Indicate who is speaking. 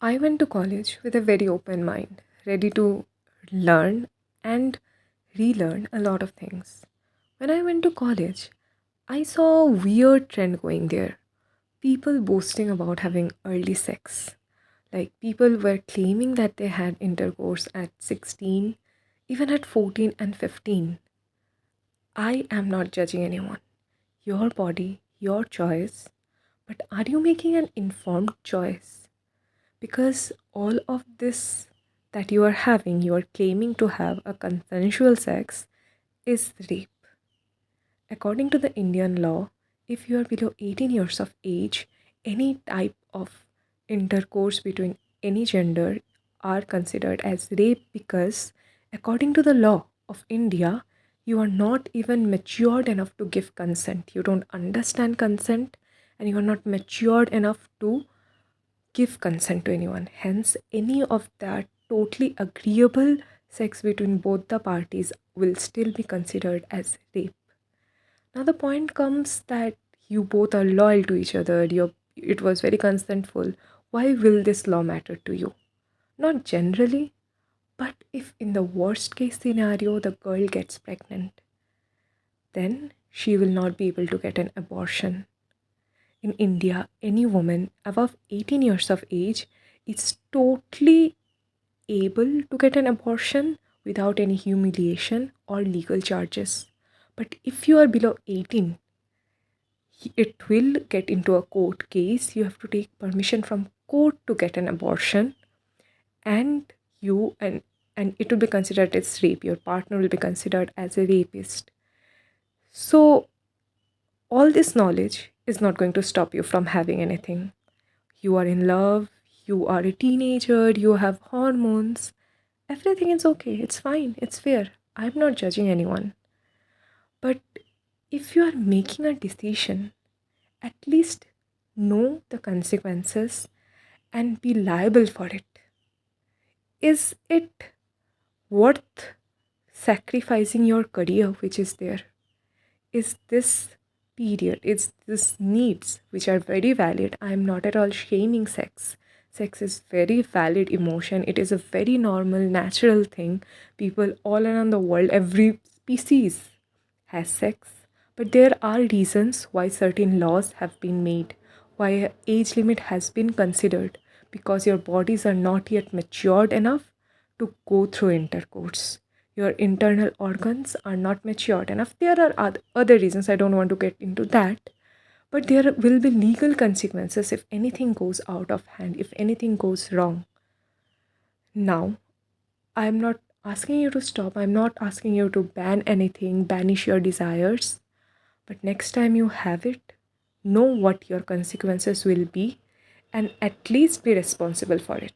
Speaker 1: I went to college with a very open mind, ready to learn and relearn a lot of things. When I went to college, I saw a weird trend going there. People boasting about having early sex. Like people were claiming that they had intercourse at 16, even at 14 and 15. I am not judging anyone. Your body, your choice. But are you making an informed choice? Because all of this that you are having, you are claiming to have a consensual sex, is rape. According to the Indian law, if you are below 18 years of age, any type of intercourse between any gender are considered as rape because according to the law of India, you are not even matured enough to give consent. You don't understand consent and you are not matured enough to give consent to anyone. Hence, any of that totally agreeable sex between both the parties will still be considered as rape. Now, the point comes that you both are loyal to each other, it was very consentful. Why will this law matter to you? Not generally, but if in the worst case scenario the girl gets pregnant, then she will not be able to get an abortion. In India, any woman above 18 years of age is totally able to get an abortion without any humiliation or legal charges. But if you are below 18, it will get into a court case. You have to take permission from court to get an abortion, and you and it will be considered as rape. Your partner will be considered as a rapist. So all this knowledge is not going to stop you from having anything. You are in love, you are a teenager, you have hormones. Everything is okay, it's fine, it's fair. I'm not judging anyone. But if you are making a decision, at least know the consequences and be liable for it. Is it worth sacrificing your career, which is there? Is this period, is this needs, which are very valid? I am not at all shaming sex. Sex is very valid emotion. It is a very normal, natural thing. People all around the world, every species has sex. But there are reasons why certain laws have been made, why an age limit has been considered, because your bodies are not yet matured enough to go through intercourse. Your internal organs are not matured enough. There are other reasons, I don't want to get into that. But there will be legal consequences if anything goes out of hand, if anything goes wrong. Now, I'm not asking you to stop. I'm not asking you to ban anything, banish your desires. But next time you have it, know what your consequences will be and at least be responsible for it.